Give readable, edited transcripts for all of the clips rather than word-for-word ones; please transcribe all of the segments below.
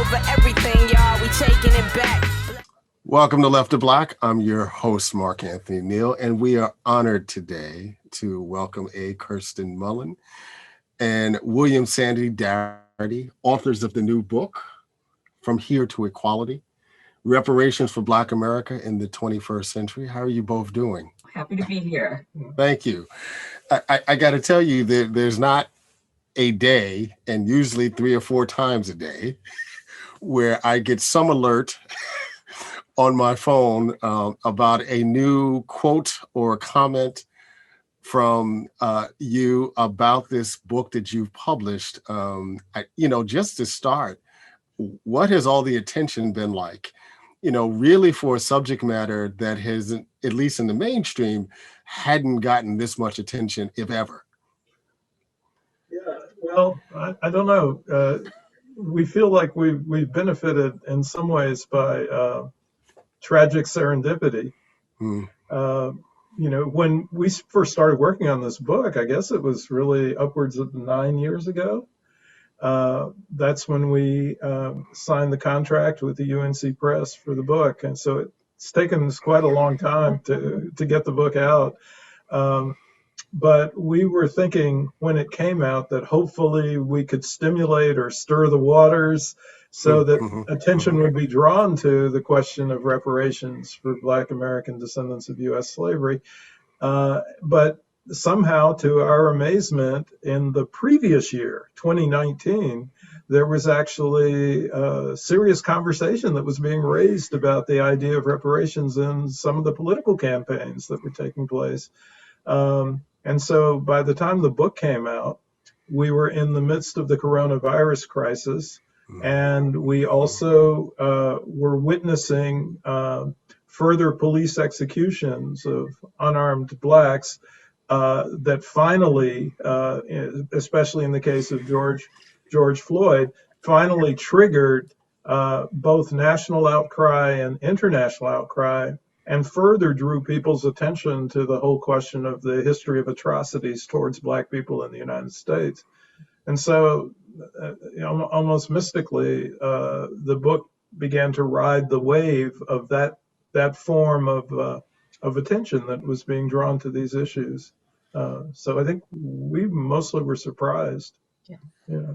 over everything, y'all. We taking it back. Welcome to Left to Black. I'm your host, Mark Anthony Neal, and we are honored today to welcome Kirsten Mullen and William Sandy Darity, authors of the new book, From Here to Equality, Reparations for Black America in the 21st Century. How are you both doing? Happy to be here. Thank you. I got to tell you that there's not a day, and usually 3 or 4 times a day, where I get some alert on my phone about a new quote or comment from you about this book that you've published. Just to start, what has all the attention been like? Really for a subject matter that has, at least in the mainstream, hadn't gotten this much attention, if ever. Yeah, well, I don't know. We feel like we've benefited in some ways by tragic serendipity. When we first started working on this book, I guess it was really upwards of 9 years ago. That's when we signed the contract with the UNC Press for the book. And so it's taken us quite a long time to get the book out. But we were thinking when it came out that hopefully we could stimulate or stir the waters so that attention would be drawn to the question of reparations for Black American descendants of U.S. slavery. But somehow, to our amazement, in the previous year, 2019, there was actually a serious conversation that was being raised about the idea of reparations in some of the political campaigns that were taking place. And so by the time the book came out, we were in the midst of the coronavirus crisis. And we also were witnessing further police executions of unarmed Blacks that finally, especially in the case of George Floyd, finally triggered both national outcry and international outcry, and further drew people's attention to the whole question of the history of atrocities towards Black people in the United States. And so almost mystically, the book began to ride the wave of that form of attention that was being drawn to these issues. So I think we mostly were surprised. Yeah.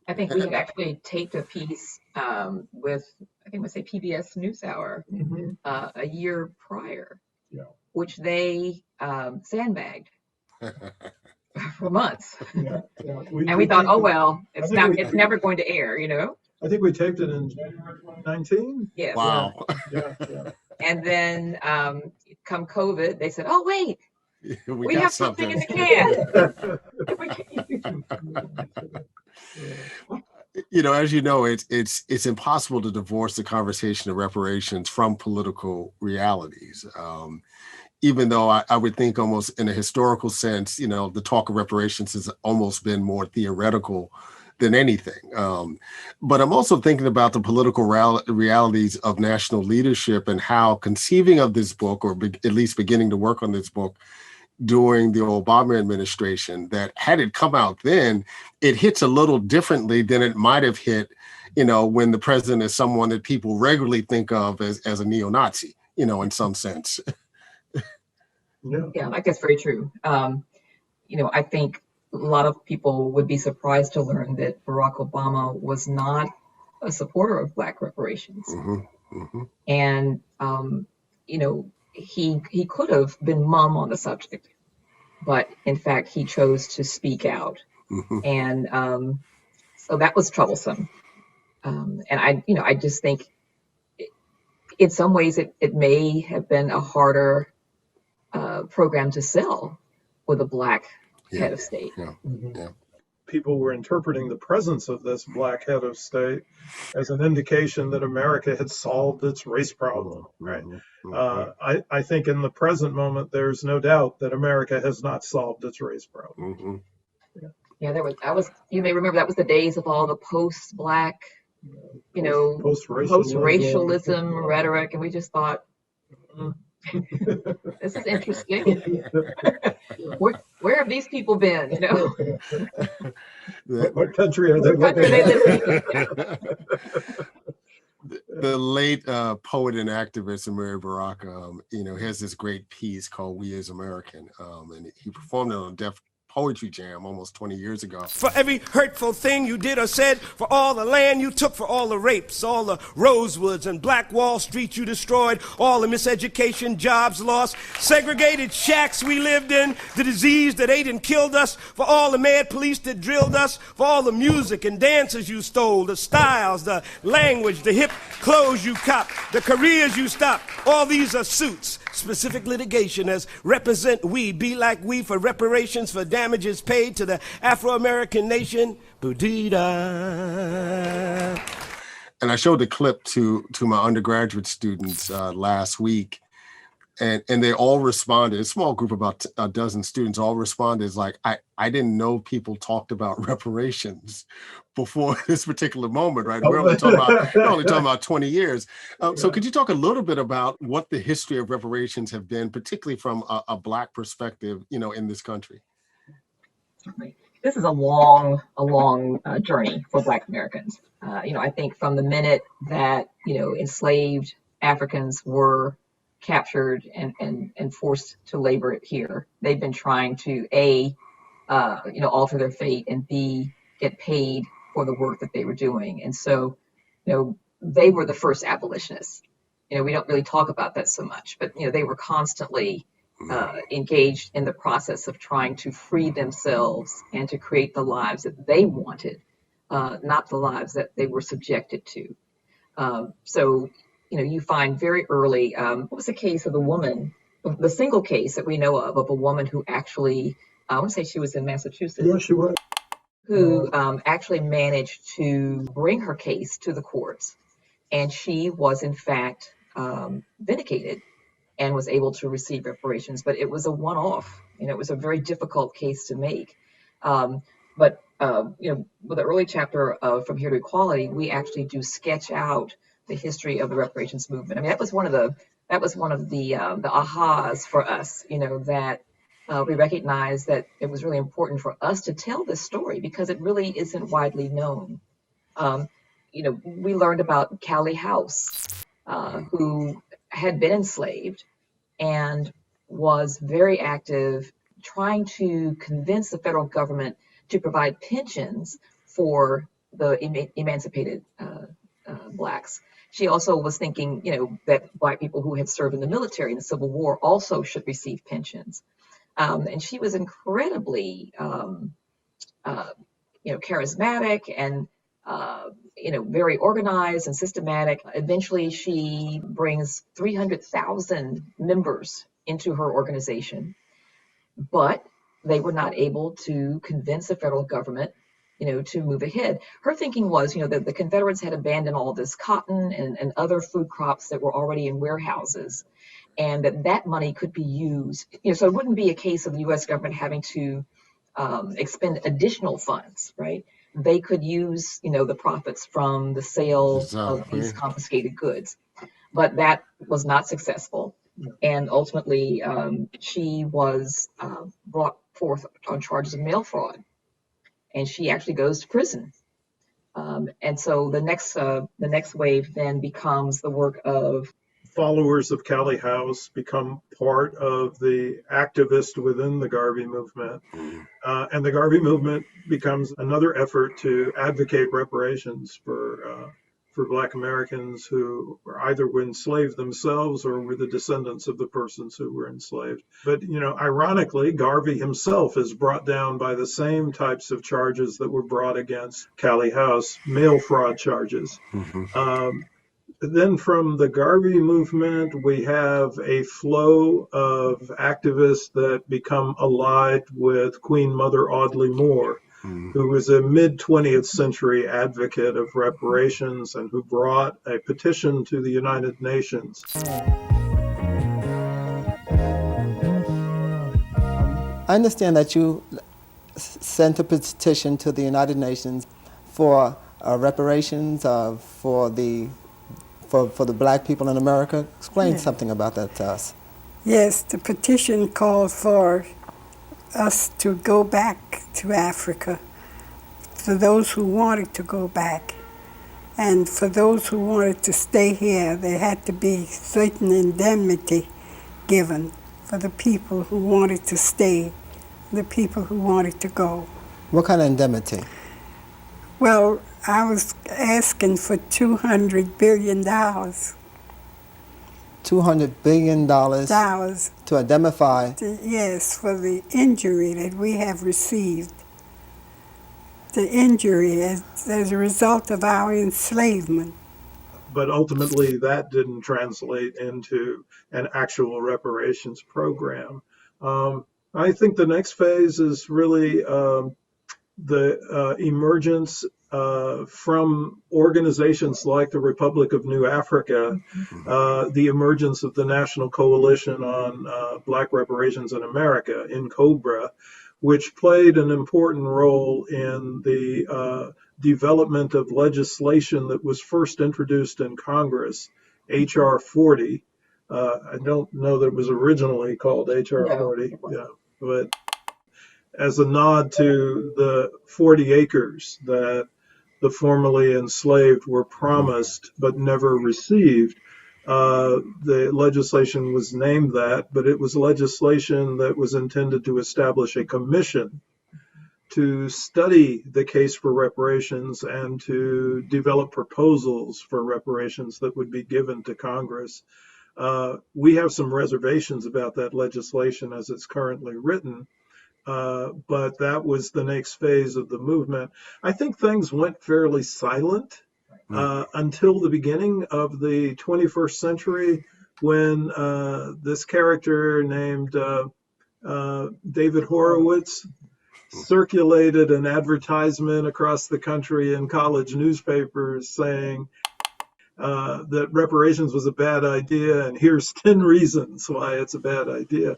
I think we had actually taped a piece with, I think we say PBS NewsHour a year prior, which they sandbagged for months. And we thought, oh, well, it's never going to air, I think we taped it in January 2019. Yes. Wow. Yeah. And then come COVID, they said, oh, wait, we have something in the can. As you know, it's impossible to divorce the conversation of reparations from political realities. Even though I would think almost in a historical sense, the talk of reparations has almost been more theoretical than anything. But I'm also thinking about the political realities of national leadership and how conceiving of this book, or at least beginning to work on this book during the Obama administration, that had it come out then, it hits a little differently than it might have hit, when the president is someone that people regularly think of as a neo-Nazi, in some sense. Yeah, I guess very true. I think a lot of people would be surprised to learn that Barack Obama was not a supporter of Black reparations. And, he could have been mum on the subject, but in fact, he chose to speak out. And so that was troublesome. And I just think in some ways it may have been a harder program to sell with a Black head of state. People were interpreting the presence of this Black head of state as an indication that America had solved its race problem. Right. I think in the present moment, there's no doubt that America has not solved its race problem. You may remember that was the days of all the post-Black, post-racialism rhetoric, and we just thought, this is interesting. Where have these people been? What country are they living in? The late poet and activist Amiri Baraka, has this great piece called "We As American," and he performed it on Def Poetry Jam almost 20 years ago. For every hurtful thing you did or said, for all the land you took, for all the rapes, all the Rosewoods and Black Wall Street you destroyed, all the miseducation, jobs lost, segregated shacks we lived in, the disease that ate and killed us, for all the mad police that drilled us, for all the music and dances you stole, the styles, the language, the hip clothes you copped, the careers you stopped, all these are suits. Specific litigation as represent we, be like we, for reparations for damages paid to the Afro-American nation. Boudida. And I showed the clip to my undergraduate students last week, and they all responded. A small group, about a dozen students, all responded like, I didn't know people talked about reparations before this particular moment, right? We're only talking about 20 years. So could you talk a little bit about what the history of reparations have been, particularly from a Black perspective, in this country? This is a long journey for Black Americans. I think from the minute that, enslaved Africans were captured and forced to labor here, they've been trying to alter their fate, and B, get paid for the work that they were doing. And so, they were the first abolitionists. We don't really talk about that so much, but they were constantly engaged in the process of trying to free themselves and to create the lives that they wanted, not the lives that they were subjected to. So you find very early, what was the case of the woman, the single case that we know of a woman who actually, I want to say she was in Massachusetts. Yeah, she was. Who actually managed to bring her case to the courts. And she was, in fact, vindicated and was able to receive reparations. But it was a one-off. It was a very difficult case to make. But with the early chapter of From Here to Equality, we actually do sketch out the history of the reparations movement. I mean, that was one of the ahas for us, that we recognized that it was really important for us to tell this story because it really isn't widely known. We learned about Callie House, who had been enslaved and was very active trying to convince the federal government to provide pensions for the emancipated Blacks. She also was thinking, that Black people who had served in the military in the Civil War also should receive pensions. And she was incredibly, charismatic and, very organized and systematic. Eventually, she brings 300,000 members into her organization, but they were not able to convince the federal government, to move ahead. Her thinking was, that the Confederates had abandoned all this cotton and other food crops that were already in warehouses, and that money could be used. So it wouldn't be a case of the U.S. government having to expend additional funds, right? They could use, the profits from the sale of these confiscated goods. But that was not successful. And ultimately, she was brought forth on charges of mail fraud. And she actually goes to prison. And so the next wave then becomes the work of followers of Callie House become part of the activists within the Garvey movement. And the Garvey movement becomes another effort to advocate reparations for Black Americans who either were enslaved themselves or were the descendants of the persons who were enslaved. But, ironically, Garvey himself is brought down by the same types of charges that were brought against Callie House, mail fraud charges. Then from the Garvey movement, we have a flow of activists that become allied with Queen Mother Audley Moore, who was a mid-20th century advocate of reparations and who brought a petition to the United Nations. I understand that you sent a petition to the United Nations for reparations for the Black people in America. Explain something about that to us. Yes, the petition called for us to go back to Africa, for those who wanted to go back. And for those who wanted to stay here, there had to be certain indemnity given for the people who wanted to stay, the people who wanted to go. What kind of indemnity? Well, I was asking for $200 billion. $200 billion to indemnify. Yes, for the injury that we have received. The injury as a result of our enslavement. But ultimately, that didn't translate into an actual reparations program. I think the next phase is really the emergence from organizations like the Republic of New Africa, the emergence of the National Coalition on Black Reparations in America, in COBRA, which played an important role in the development of legislation that was first introduced in Congress, H.R. 40. I don't know that it was originally called H.R. 40, yeah, but as a nod to the 40 acres that the formerly enslaved were promised but never received. The legislation was named that, but it was legislation that was intended to establish a commission to study the case for reparations and to develop proposals for reparations that would be given to Congress. We have some reservations about that legislation as it's currently written. But that was the next phase of the movement. I think things went fairly silent until the beginning of the 21st century when this character named David Horowitz circulated an advertisement across the country in college newspapers saying that reparations was a bad idea, and here's 10 reasons why it's a bad idea.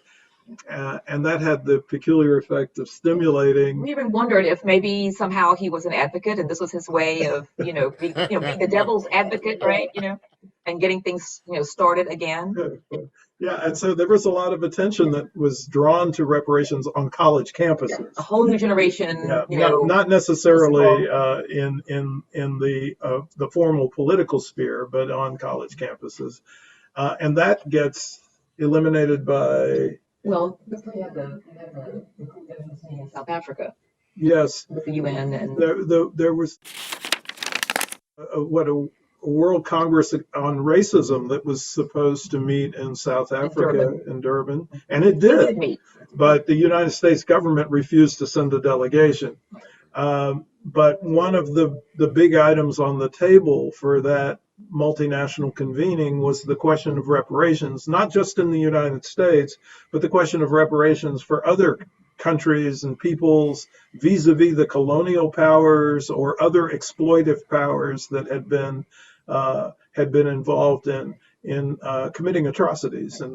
And that had the peculiar effect of stimulating. We even wondered if maybe somehow he was an advocate, and this was his way of, being the devil's advocate, right? And getting things, started again. Yeah, and so there was a lot of attention that was drawn to reparations on college campuses. A whole new generation. Not necessarily in the formal political sphere, but on college campuses, and that gets eliminated by. Well, we had the in South Africa. Yes. With the UN and there was a World Congress on Racism that was supposed to meet in South Africa, in Durban, and it did meet. But the United States government refused to send a delegation. But one of the big items on the table for that multinational convening was the question of reparations, not just in the United States, but the question of reparations for other countries and peoples vis-a-vis the colonial powers or other exploitive powers that had been involved in committing atrocities in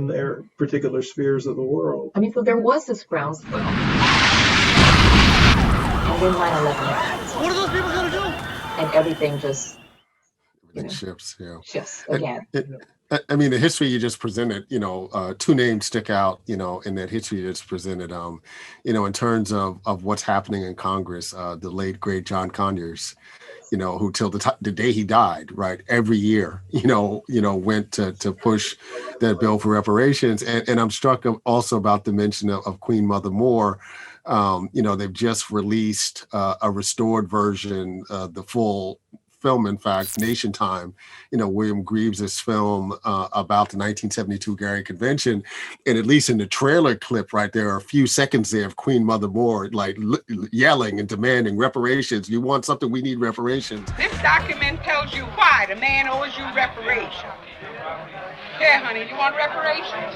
their particular spheres of the world. I mean, so there was this groundswell. And then 9/11 happened. What are those people going to do? And everything just shifts, shifts again. I mean, the history you just presented, two names stick out, in that history you just presented, in terms of what's happening in Congress, the late, great John Conyers, who till the day he died, right, every year, went to push that bill for reparations. And I'm struck also about the mention of Queen Mother Moore. They've just released a restored version, the full film, in fact, Nation Time, William Greaves's film about the 1972 Gary Convention. And at least in the trailer clip, right, there are a few seconds there of Queen Mother Moore, like yelling and demanding reparations. You want something, we need reparations. This document tells you why the man owes you reparations. Here, honey, you want reparations?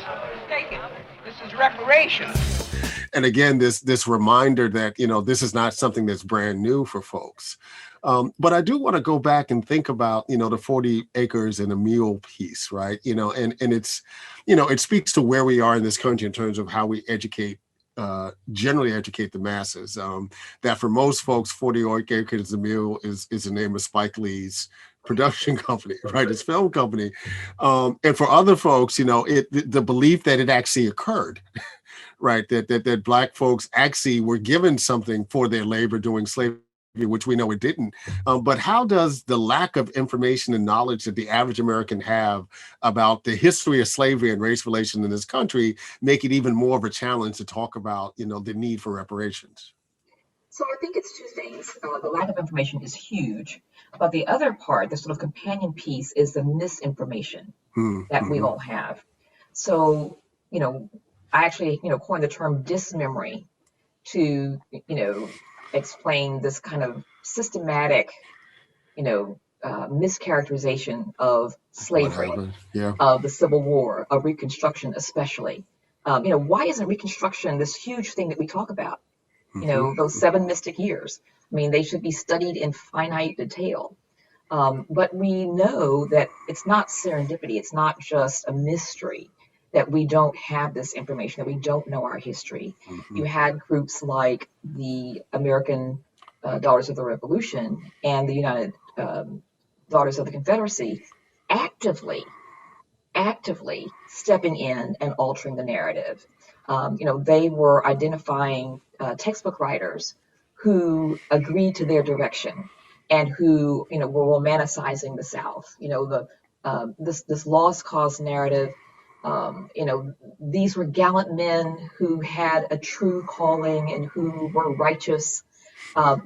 Take it. This is reparations. And again, this reminder that, this is not something that's brand new for folks. But I do want to go back and think about, the 40 acres and a mule piece, right? And it's, it speaks to where we are in this country in terms of how we generally educate the masses. That for most folks, 40 acres and a mule is the name of Spike Lee's production company, right? His film company. And for other folks, the belief that it actually occurred, right? That Black folks actually were given something for their labor during slavery. which we know it didn't. But how does the lack of information and knowledge that the average American have about the history of slavery and race relations in this country make it even more of a challenge to talk about, the need for reparations? So I think it's two things. The lack of information is huge, but the other part, the sort of companion piece, is the misinformation that we all have. So, I actually, coined the term dismemory to, explain this kind of systematic, mischaracterization of slavery, of the Civil War, of Reconstruction especially. Why isn't Reconstruction this huge thing that we talk about? Those 7 mystic years. I mean, they should be studied in finite detail. But we know that it's not serendipity. It's not just a mystery that we don't have this information, that we don't know our history. You had groups like the American Daughters of the Revolution and the United Daughters of the Confederacy actively stepping in and altering the narrative. They were identifying textbook writers who agreed to their direction and who, were romanticizing the South. This lost cause narrative. These were gallant men who had a true calling and who were righteous.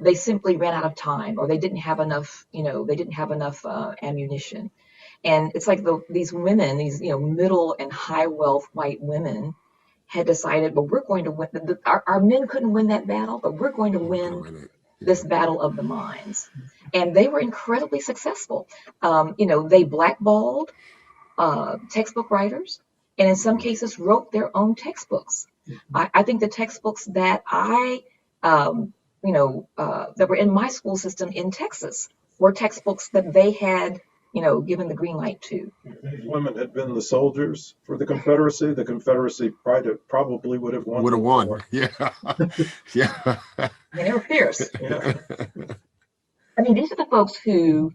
They simply ran out of time, or they didn't have enough. Ammunition. And it's like these women, these middle and high wealth white women, had decided, well, we're going to win. Our men couldn't win that battle, but we're going to win this battle of the minds. And they were incredibly successful. They blackballed textbook writers, and in some cases wrote their own textbooks. I think the textbooks that that were in my school system in Texas were textbooks that they had given the green light to. If these women had been the soldiers for the Confederacy probably would have won. Would have won. Yeah. Yeah. And they were fierce. Yeah. I mean, these are the folks who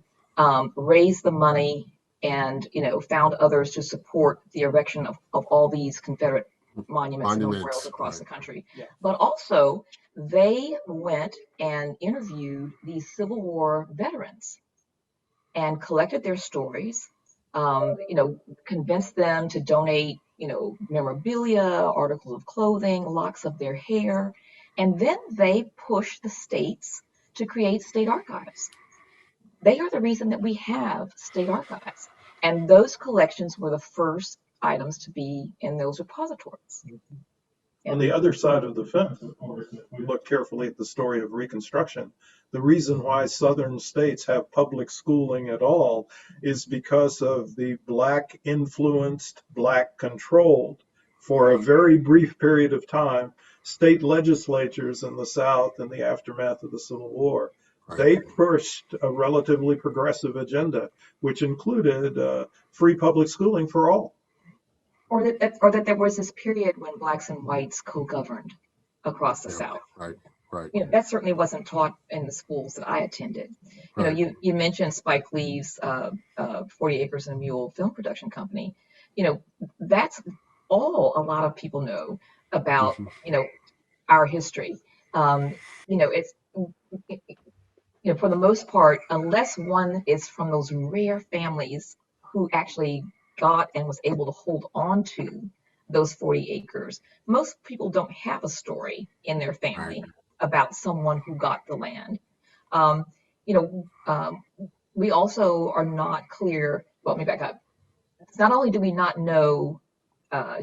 raised the money and, found others to support the erection of all these Confederate monuments and memorials across the country. Yeah. But also, they went and interviewed these Civil War veterans and collected their stories, convinced them to donate, memorabilia, articles of clothing, locks of their hair, and then they pushed the states to create state archives. They are the reason that we have state archives, and those collections were the first items to be in those repositories. On the other side of the fence, of course, if we look carefully at the story of Reconstruction, the reason why Southern states have public schooling at all is because of the Black influenced, Black controlled, for a very brief period of time, state legislatures in the South in the aftermath of the Civil War. Right. They pushed a relatively progressive agenda, which included free public schooling for all. Or that there was this period when Blacks and whites co-governed across the South. Right. That certainly wasn't taught in the schools that I attended. Right. You mentioned Spike Lee's 40 Acres and a Mule film production company. That's all a lot of people know about, our history. It's, for the most part, unless one is from those rare families who actually got and was able to hold on to those 40 acres. Most people don't have a story in their family about someone who got the land. We also are not clear. Well, let me back up. Not only do we not know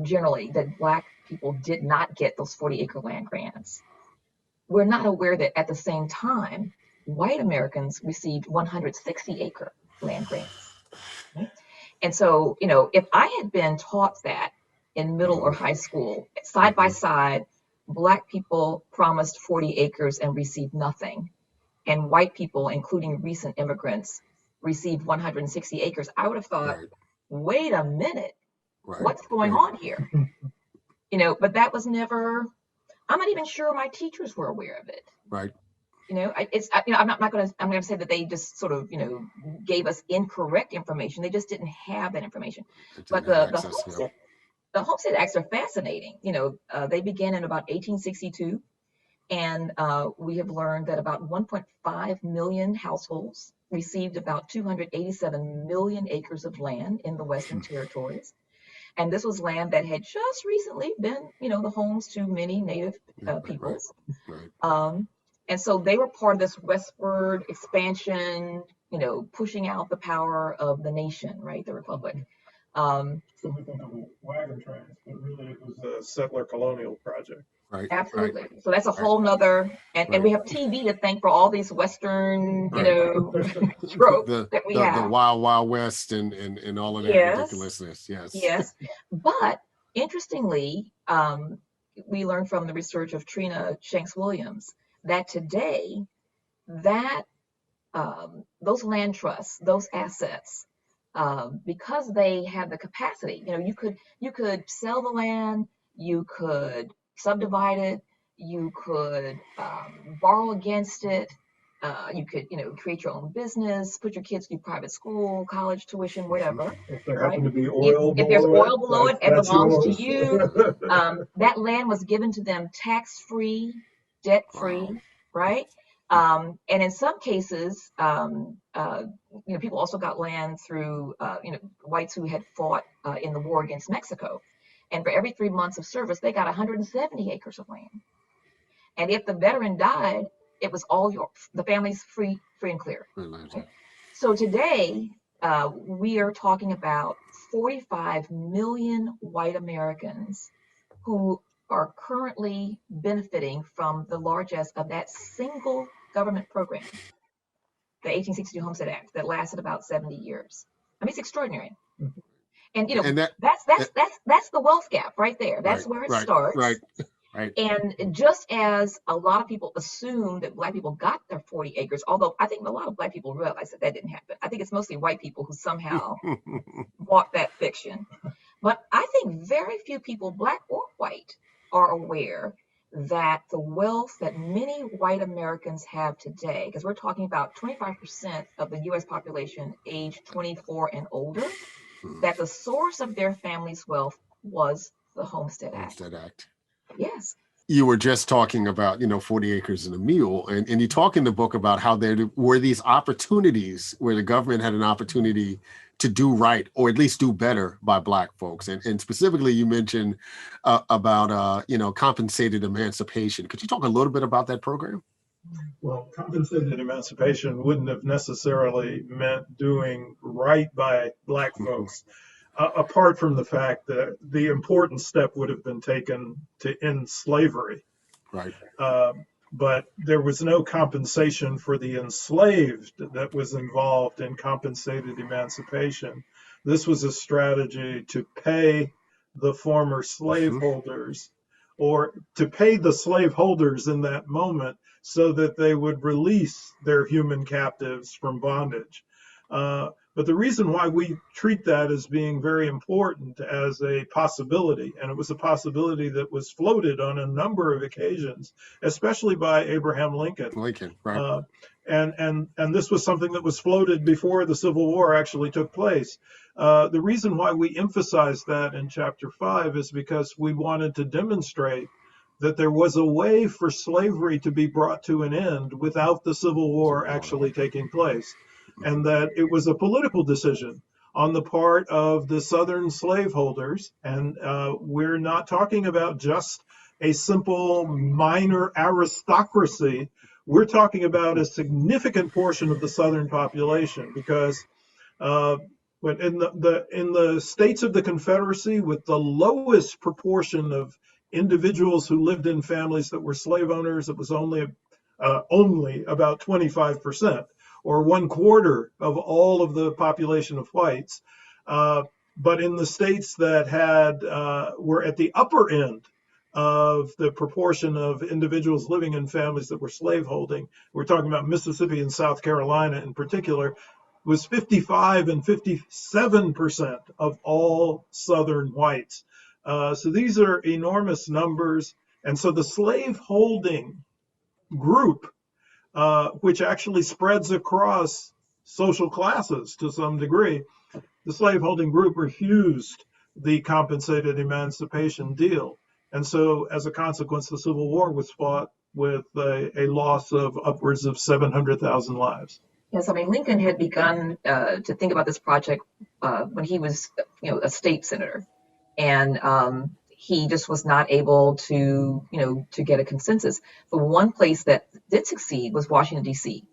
generally that Black people did not get those 40-acre land grants, we're not aware that at the same time, white Americans received 160-acre land grants. Right? And so, if I had been taught that in middle or high school, side by side, Black people promised 40 acres and received nothing, and white people, including recent immigrants, received 160 acres, I would have thought, wait a minute, what's going on here? But that was never, I'm not even sure my teachers were aware of it. Right. I'm not going to say that they just sort of, gave us incorrect information. They just didn't have that information. But the Homestead Acts are fascinating. They began in about 1862, And we have learned that about 1.5 million households received about 287 million acres of land in the Western Territories. And this was land that had just recently been, the homes to many Native peoples. Right. And so they were part of this westward expansion, pushing out the power of the nation, right, the republic. So we think of wagon trains, but really it was a settler colonial project. Right. Absolutely. Right. So that's a whole nother, and Right. we have TV to thank for all these Western, tropes that we have. The Wild Wild West and all of that ridiculousness. Yes. Yes. But interestingly, we learned from the research of Trina Shanks-Williams that today, that those land trusts, those assets, because they had the capacity, you could sell the land, you could subdivide it, you could borrow against it, you could create your own business, put your kids through private school, college tuition, whatever. If there right? happen to be oil, if there's oil below it and belongs yours. to you, that land was given to them tax-free, debt-free, right? And in some cases, people also got land through, whites who had fought in the war against Mexico. And for every 3 months of service, they got 170 acres of land. And if the veteran died, it was all the family's free and clear. Okay? So today, we are talking about 45 million white Americans who are currently benefiting from the largesse of that single government program, the 1862 Homestead Act, that lasted about 70 years. I mean, it's extraordinary. And that's the wealth gap right there. That's where it starts. Right. And just as a lot of people assume that Black people got their 40 acres, although I think a lot of Black people realize that didn't happen. I think it's mostly white people who somehow bought that fiction. But I think very few people, Black or white, are aware that the wealth that many white Americans have today, because we're talking about 25% of the U.S. population age 24 and older, that the source of their family's wealth was the Homestead Act. Yes. You were just talking about, 40 acres and a mule, and you talk in the book about how there were these opportunities where the government had an opportunity to do right, or at least do better by Black folks. And specifically, you mentioned about, compensated emancipation. Could you talk a little bit about that program? Well, compensated emancipation wouldn't have necessarily meant doing right by Black folks. Apart from the fact that the important step would have been taken to end slavery. Right. But there was no compensation for the enslaved that was involved in compensated emancipation. This was a strategy to pay the former slaveholders, or to pay the slaveholders in that moment so that they would release their human captives from bondage. But the reason why we treat that as being very important as a possibility, and it was a possibility that was floated on a number of occasions, especially by Abraham Lincoln. Right. And this was something that was floated before the Civil War actually took place. The reason why we emphasize that in Chapter 5 is because we wanted to demonstrate that there was a way for slavery to be brought to an end without the Civil War actually taking place. And that it was a political decision on the part of the Southern slaveholders. And we're not talking about just a simple minor aristocracy. We're talking about a significant portion of the Southern population, because when in the states of the Confederacy, with the lowest proportion of individuals who lived in families that were slave owners, it was only about 25%. Or 1/4 of all of the population of whites. But in the states that were at the upper end of the proportion of individuals living in families that were slaveholding, we're talking about Mississippi and South Carolina in particular, was 55 and 57% of all Southern whites. So these are enormous numbers. And so the slaveholding group, which actually spreads across social classes to some degree, the slaveholding group refused the compensated emancipation deal. And so as a consequence, the Civil War was fought with a loss of upwards of 700,000 lives. Yes, I mean, Lincoln had begun to think about this project when he was, a state senator, and he just was not able to, to get a consensus. But one place that did succeed was Washington, D.C.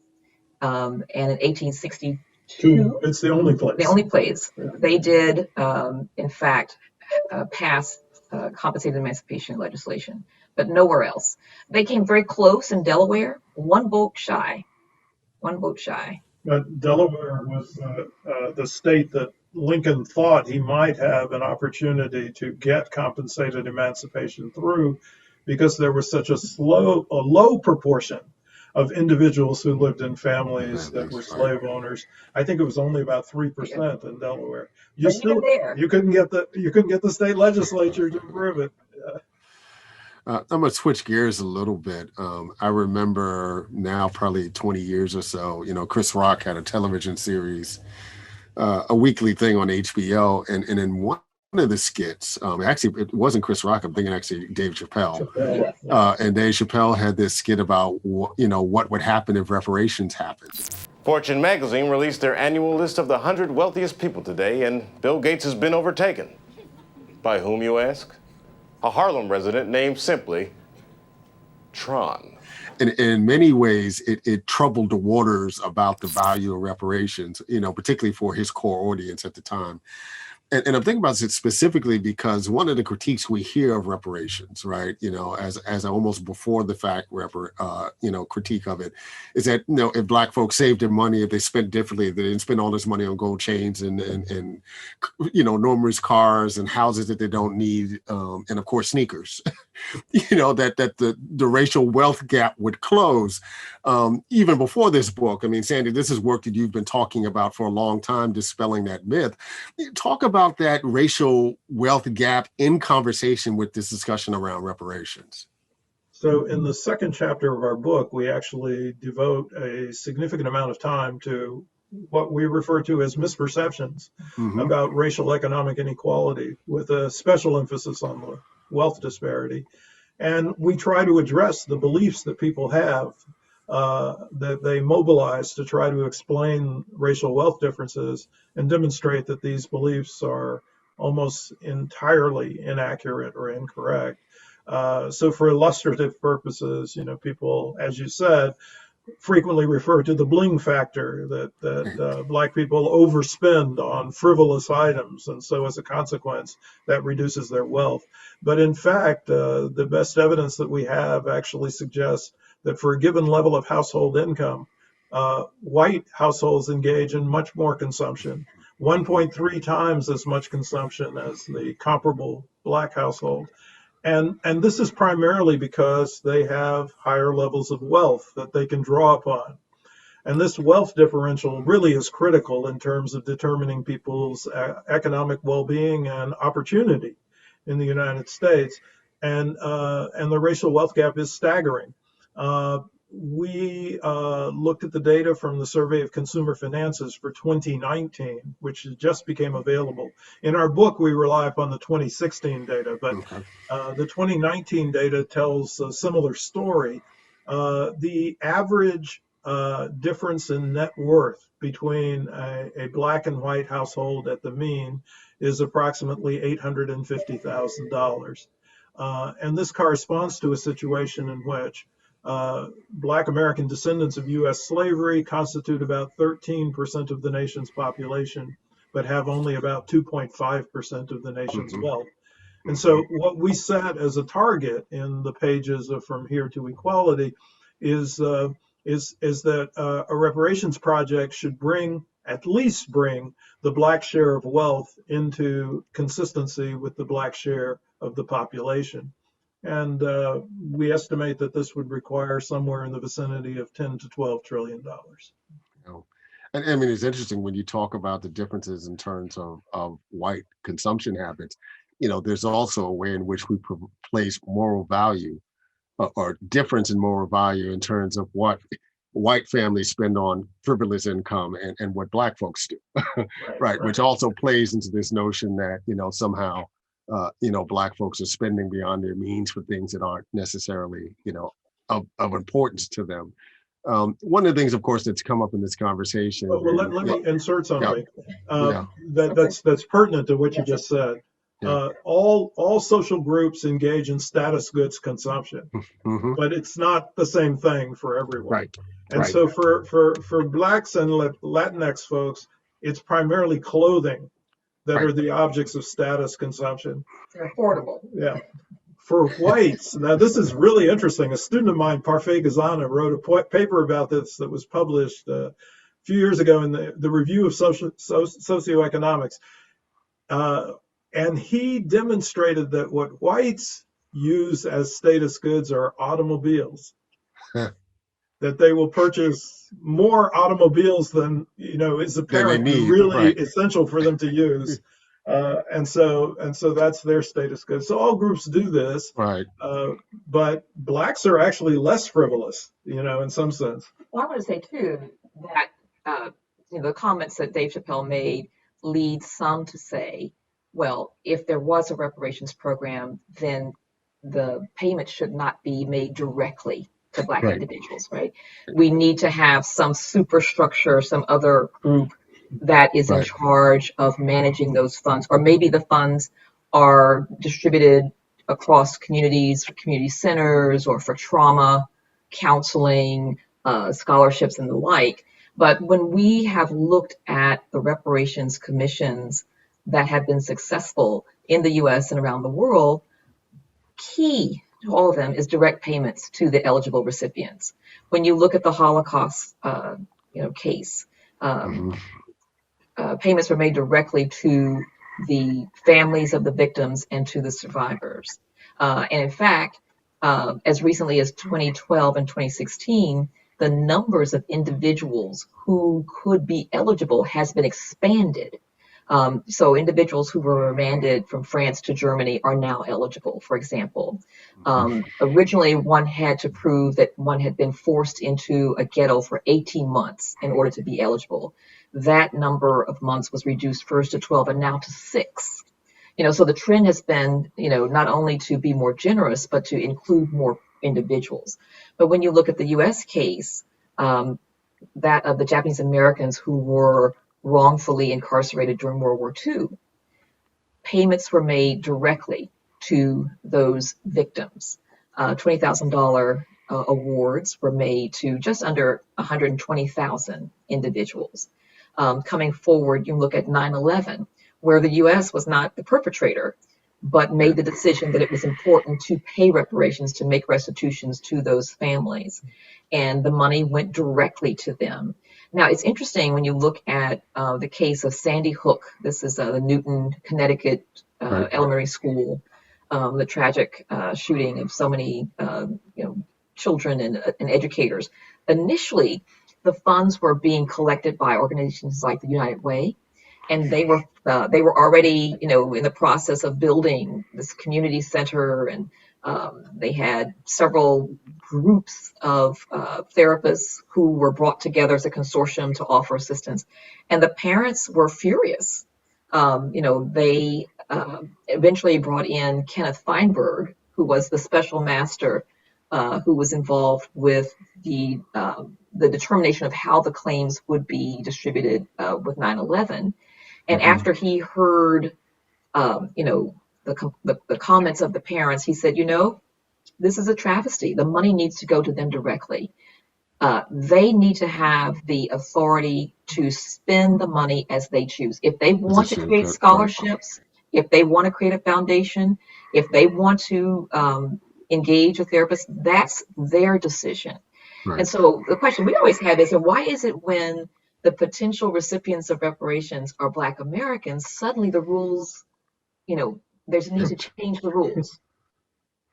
And in 1862, It's the only place. They did, in fact, pass compensated emancipation legislation, but nowhere else. They came very close in Delaware, one vote shy. But Delaware was the state that Lincoln thought he might have an opportunity to get compensated emancipation through, because there was such a low proportion of individuals who lived in families that were slave owners. I think it was only about 3% in Delaware. You couldn't get the state legislature to approve it. I'm going to switch gears a little bit. I remember now probably 20 years or so, Chris Rock had a television series, a weekly thing on HBO. And in one of the skits, actually, it wasn't Chris Rock. I'm thinking actually Dave Chappelle. And Dave Chappelle had this skit about, what would happen if reparations happened. Fortune magazine released their annual list of the 100 wealthiest people today, and Bill Gates has been overtaken. By whom, you ask? A Harlem resident named simply Tron. And in many ways, it troubled the waters about the value of reparations, particularly for his core audience at the time. And I'm thinking about it specifically because one of the critiques we hear of reparations, right, as almost before the fact, critique of it, is that, if Black folks saved their money, if they spent differently, they didn't spend all this money on gold chains and numerous cars and houses that they don't need, and of course sneakers, that the racial wealth gap would close. Even before this book, I mean, Sandy, this is work that you've been talking about for a long time, dispelling that myth. Talk about that racial wealth gap in conversation with this discussion around reparations. So in the second chapter of our book, we actually devote a significant amount of time to what we refer to as misperceptions about racial economic inequality, with a special emphasis on the wealth disparity. And we try to address the beliefs that people have that they mobilize to try to explain racial wealth differences, and demonstrate that these beliefs are almost entirely inaccurate or incorrect. So for illustrative purposes, people, as you said, frequently refer to the bling factor, that Black people overspend on frivolous items, and so as a consequence, that reduces their wealth. But in fact, the best evidence that we have actually suggests that for a given level of household income, white households engage in much more consumption, 1.3 times as much consumption as the comparable Black household. And this is primarily because they have higher levels of wealth that they can draw upon. And this wealth differential really is critical in terms of determining people's economic well-being and opportunity in the United States. And the racial wealth gap is staggering. We looked at the data from the Survey of Consumer Finances for 2019, which just became available. In our book, we rely upon the 2016 data, but the 2019 data tells a similar story. The average difference in net worth between a Black and white household at the mean is approximately $850,000. And this corresponds to a situation in which Black American descendants of U.S. slavery constitute about 13% of the nation's population, but have only about 2.5% of the nation's wealth. And so what we set as a target in the pages of From Here to Equality is that a reparations project should at least bring the Black share of wealth into consistency with the Black share of the population. And we estimate that this would require somewhere in the vicinity of $10 to $12 trillion. And I mean, it's interesting when you talk about the differences in terms of white consumption habits. There's also a way in which we place moral value or difference in moral value in terms of what white families spend on frivolous income and what Black folks do, right? Which also plays into this notion that, somehow, Black folks are spending beyond their means for things that aren't necessarily, of importance to them. One of the things, of course, that's come up in this conversation. Well, let me insert something Yeah. that's pertinent to what you just said. Yeah. All social groups engage in status goods consumption, but it's not the same thing for everyone. Right. And Right. so for Blacks and Latinx folks, it's primarily clothing that are the objects of status consumption. They're affordable. Yeah. For whites, now this is really interesting. A student of mine, Parfait Gazana, wrote a paper about this that was published a few years ago in the Review of Socioeconomics. And he demonstrated that what whites use as status goods are automobiles. That they will purchase more automobiles than is apparently really essential for them to use. And so that's their status good. So all groups do this, right? But Blacks are actually less frivolous, in some sense. Well, I want to say too that the comments that Dave Chappelle made lead some to say, well, if there was a reparations program, then the payment should not be made directly to Black individuals, right? We need to have some superstructure, some other group that is in charge of managing those funds, or maybe the funds are distributed across communities, for community centers, or for trauma, counseling, scholarships, and the like. But when we have looked at the reparations commissions that have been successful in the U.S. and around the world, key to all of them is direct payments to the eligible recipients. When you look at the Holocaust, case, payments were made directly to the families of the victims and to the survivors. And in fact, as recently as 2012 and 2016, the numbers of individuals who could be eligible has been expanded. So individuals who were remanded from France to Germany are now eligible, for example. Originally, one had to prove that one had been forced into a ghetto for 18 months in order to be eligible. That number of months was reduced first to 12 and now to 6. So the trend has been, not only to be more generous, but to include more individuals. But when you look at the U.S. case, that of the Japanese Americans who were wrongfully incarcerated during World War II, payments were made directly to those victims. $20,000 awards were made to just under 120,000 individuals. Coming forward, you look at 9/11, where the U.S. was not the perpetrator, but made the decision that it was important to pay reparations, to make restitutions to those families. And the money went directly to them. Now, it's interesting when you look at the case of Sandy Hook. This is the Newton, Connecticut elementary school, the tragic shooting of so many children and educators. Initially, the funds were being collected by organizations like the United Way, and they were already in the process of building this community center, and they had several groups of therapists who were brought together as a consortium to offer assistance, and the parents were furious. They eventually brought in Kenneth Feinberg, who was the special master who was involved with the determination of how the claims would be distributed with 9/11. And after he heard, the comments of the parents, he said, this is a travesty. The money needs to go to them directly. They need to have the authority to spend the money as they choose. If they want to create scholarships, if they want to create a foundation, if they want to engage a therapist, that's their decision. Right. And so the question we always have is, why is it when the potential recipients of reparations are Black Americans, suddenly the rules, there's a need to change the rules?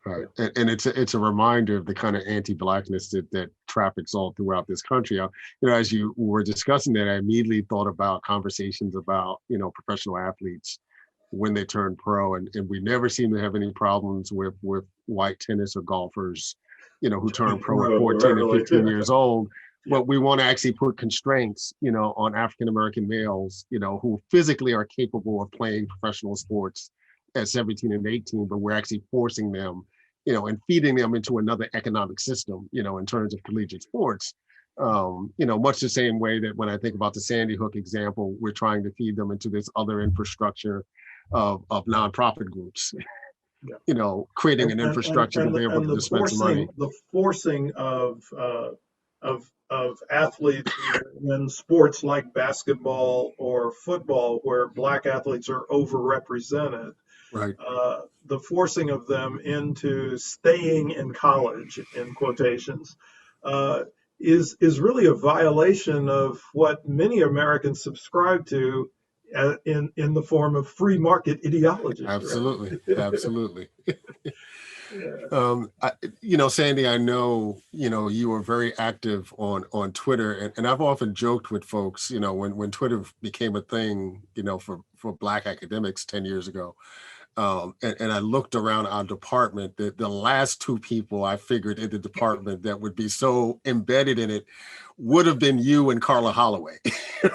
Right, and it's a reminder of the kind of anti-Blackness that traffics all throughout this country. As you were discussing that, I immediately thought about conversations about professional athletes when they turn pro, and we never seem to have any problems with white tennis or golfers, who turn pro at 14 and 15 years old. But we want to actually put constraints, on African American males, who physically are capable of playing professional sports at 17 and 18, but we're actually forcing them and feeding them into another economic system, in terms of collegiate sports. Much the same way that when I think about the Sandy Hook example, we're trying to feed them into this other infrastructure of nonprofit groups, creating an infrastructure to be able to dispense money. The forcing of athletes in sports like basketball or football, where Black athletes are overrepresented, right? The forcing of them into staying in college, in quotations, is really a violation of what many Americans subscribe to in the form of free market ideology. Absolutely, right? Absolutely. Yeah. Sandy, I know, you are very active on Twitter, and I've often joked with folks, when Twitter became a thing, for Black academics 10 years ago. And I looked around our department, the last two people I figured in the department that would be so embedded in it would have been you and Carla Holloway.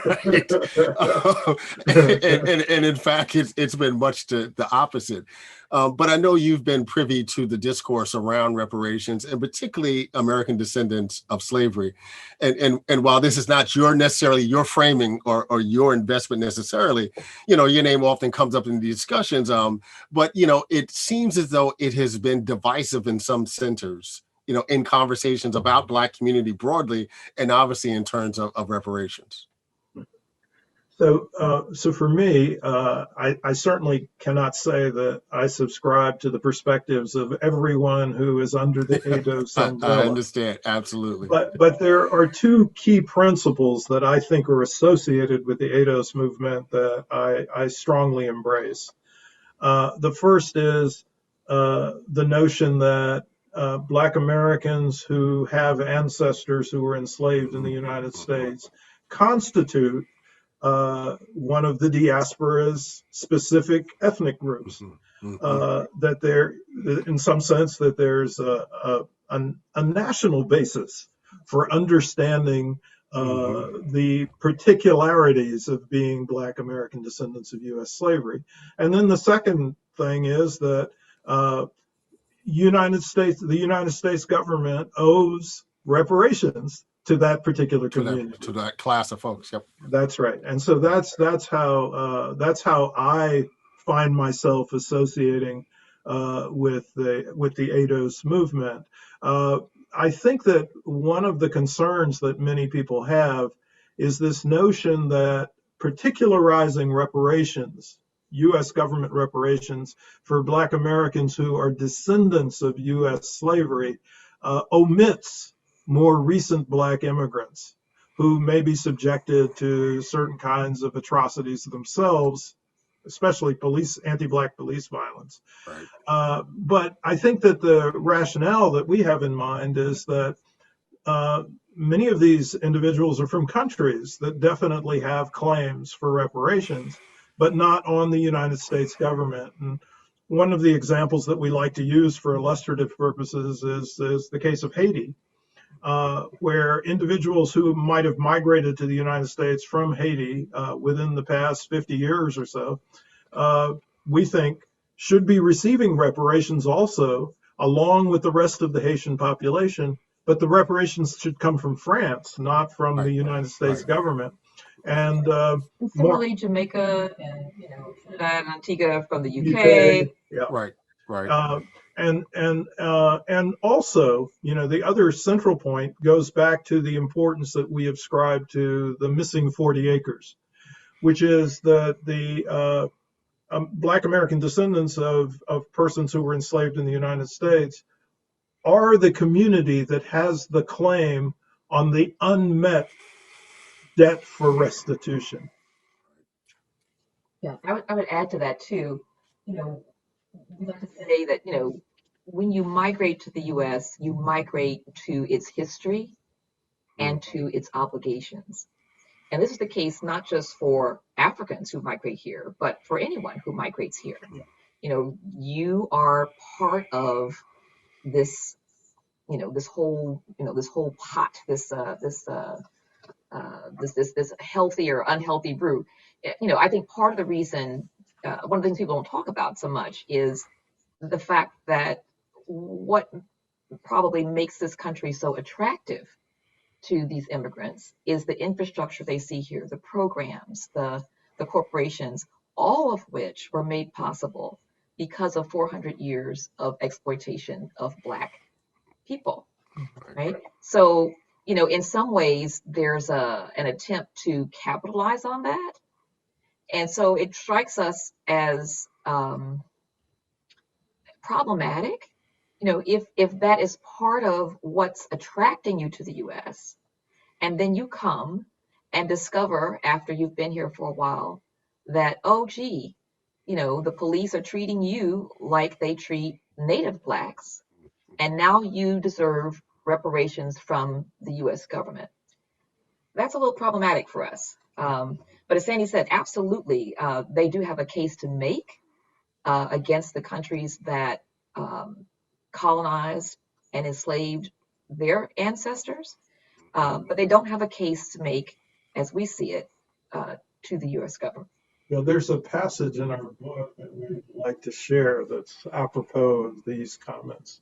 Right? And in fact, it's been much to the opposite. But I know you've been privy to the discourse around reparations, and particularly American descendants of slavery. And while this is not necessarily your framing or your investment necessarily, your name often comes up in the discussions. But it seems as though it has been divisive in some centers, in conversations about Black community broadly, and obviously in terms of reparations. So for me, I certainly cannot say that I subscribe to the perspectives of everyone who is under the ADOS umbrella. I understand, absolutely. But there are two key principles that I think are associated with the ADOS movement that I strongly embrace. The first is the notion that Black Americans who have ancestors who were enslaved in the United States constitute one of the diaspora's specific ethnic groups. That there, in some sense, that there's a national basis for understanding the particularities of being Black American descendants of U.S. slavery. And then the second thing is that the United States government owes reparations to that particular community, to that class of folks. Yep, that's right. And so that's how I find myself associating with the ADOS movement. I think that one of the concerns that many people have is this notion that particularizing reparations, U.S. government reparations for Black Americans who are descendants of U.S. slavery, omits more recent Black immigrants who may be subjected to certain kinds of atrocities themselves, especially anti-Black police violence. Right. But I think that the rationale that we have in mind is that many of these individuals are from countries that definitely have claims for reparations, but not on the United States government. And one of the examples that we like to use for illustrative purposes is the case of Haiti, where individuals who might have migrated to the United States from Haiti within the past 50 years or so, we think should be receiving reparations also, along with the rest of the Haitian population, but the reparations should come from France, not from the United States government. And similarly, Jamaica and Trinidad and Antigua from the UK. Yeah. Right. And also, the other central point goes back to the importance that we ascribe to the missing 40 acres, which is that the Black American descendants of persons who were enslaved in the United States are the community that has the claim on the unmet debt for restitution. Yeah, I would add to that too. We like to say that, when you migrate to the U.S., you migrate to its history and to its obligations. And this is the case not just for Africans who migrate here, but for anyone who migrates here. You are part of this, this whole pot, this healthy or unhealthy brew. I think part of the reason, one of the things people don't talk about so much is the fact that what probably makes this country so attractive to these immigrants is the infrastructure they see here, the programs, the corporations, all of which were made possible because of 400 years of exploitation of Black people, right? So, in some ways, there's an attempt to capitalize on that. And so it strikes us as problematic, if that is part of what's attracting you to the US, and then you come and discover after you've been here for a while that, oh, gee, the police are treating you like they treat Native Blacks, and now you deserve reparations from the US government. That's a little problematic for us. But as Sandy said, absolutely, they do have a case to make against the countries that colonized and enslaved their ancestors, but they don't have a case to make, as we see it, to the US government. There's a passage in our book that we'd like to share that's apropos of these comments,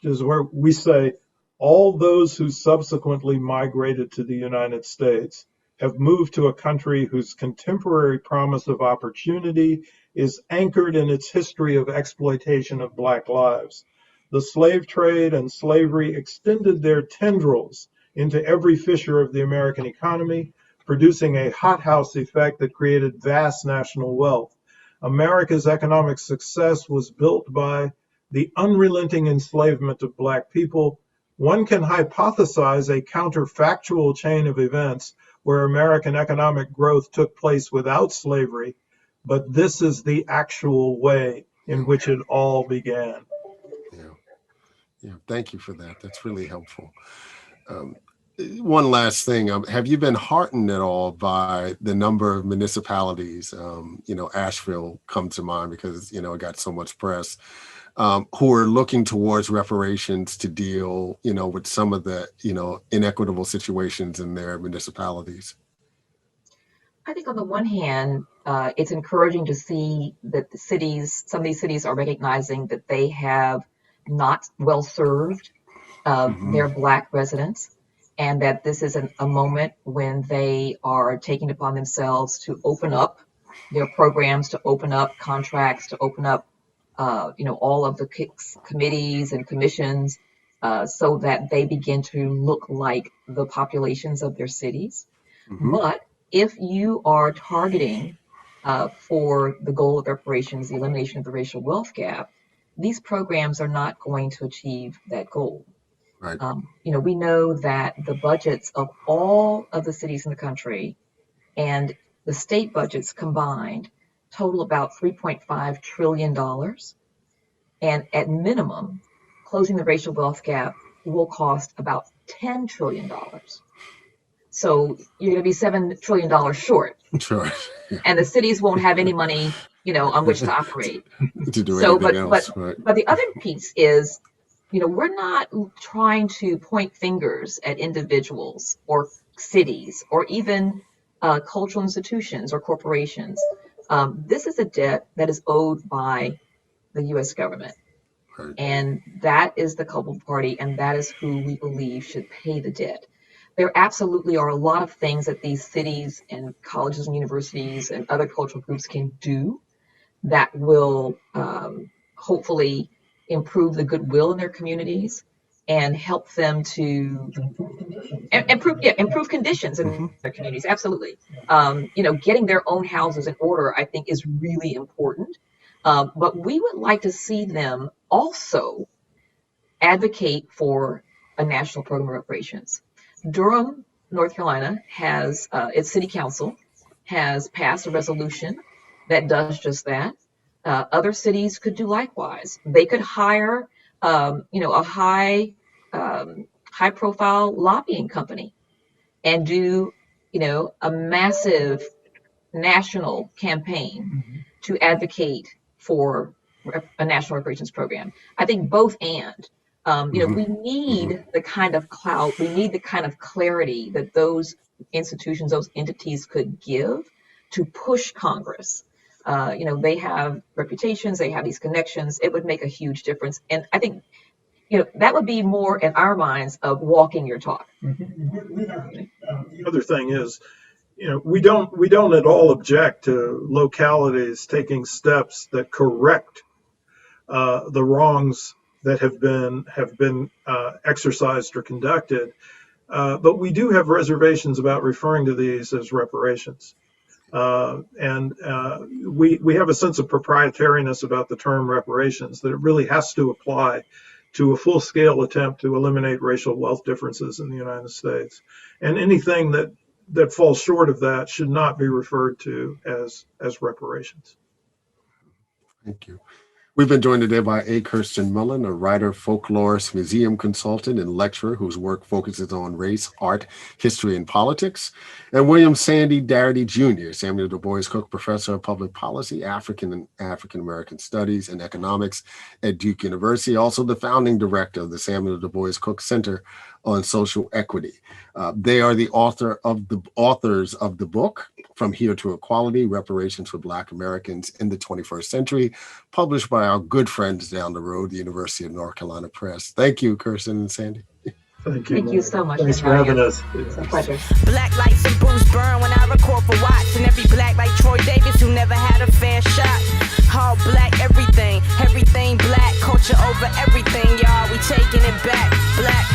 which is where we say, all those who subsequently migrated to the United States have moved to a country whose contemporary promise of opportunity is anchored in its history of exploitation of Black lives. The slave trade and slavery extended their tendrils into every fissure of the American economy, producing a hothouse effect that created vast national wealth. America's economic success was built by the unrelenting enslavement of Black people. One can hypothesize a counterfactual chain of events where American economic growth took place without slavery, but this is the actual way in which it all began. Yeah, thank you for that. That's really helpful. One last thing, have you been heartened at all by the number of municipalities, Asheville comes to mind because, it got so much press, who are looking towards reparations to deal, with some of the, inequitable situations in their municipalities? I think on the one hand, it's encouraging to see that some of these cities are recognizing that they have not well served their Black residents, and that this is a moment when they are taking upon themselves to open up their programs, to open up contracts, to open up all of the committees and commissions so that they begin to look like the populations of their cities. But if you are targeting for the goal of reparations, the elimination of the racial wealth gap, these programs are not going to achieve that goal. Right. We know that the budgets of all of the cities in the country and the state budgets combined total about $3.5 trillion. And at minimum, closing the racial wealth gap will cost about $10 trillion. So you're going to be $7 trillion short. Sure. And the cities won't have any money, on which to operate. To do anything else. But the other piece is, we're not trying to point fingers at individuals or cities or even cultural institutions or corporations. This is a debt that is owed by the U.S. government. Right. And that is the culpable party, and that is who we believe should pay the debt. There absolutely are a lot of things that these cities and colleges and universities and other cultural groups can do that will hopefully improve the goodwill in their communities and help them to improve conditions in their communities. Absolutely. Getting their own houses in order, I think, is really important. But we would like to see them also advocate for a national program of reparations. Durham, North Carolina, has its city council has passed a resolution that does just that. Other cities could do likewise. They could hire, a high-profile lobbying company and do, a massive national campaign to advocate for a national reparations program. I think both and. We need the kind of clout, we need the kind of clarity that those institutions, those entities could give to push Congress They have reputations, they have these connections. It would make a huge difference. And I think, that would be more in our minds of walking your talk. The other thing is, we don't at all object to localities taking steps that correct the wrongs that have been exercised or conducted, but we do have reservations about referring to these as reparations, and we have a sense of proprietariness about the term reparations, that it really has to apply to a full-scale attempt to eliminate racial wealth differences in the United States, and anything that falls short of that should not be referred to as reparations. Thank you. We've been joined today by A. Kirsten Mullen, a writer, folklorist, museum consultant, and lecturer whose work focuses on race, art, history, and politics, and William Sandy Darity Jr., Samuel Du Bois Cook Professor of Public Policy, African and African American Studies, and Economics at Duke University, also the founding director of the Samuel Du Bois Cook Center on Social Equity. They are the authors of the book, From Here to Equality, Reparations for Black Americans in the 21st Century, published by our good friends down the road, the University of North Carolina Press. Thank you, Kirsten and Sandy. Thank you. Thank you so much. Thanks for having us. It's a pleasure. Black lights and booze burn when I record for Watts, and every black like Troy Davis who never had a fair shot. All black everything black, culture over everything, y'all. We taking it back. Black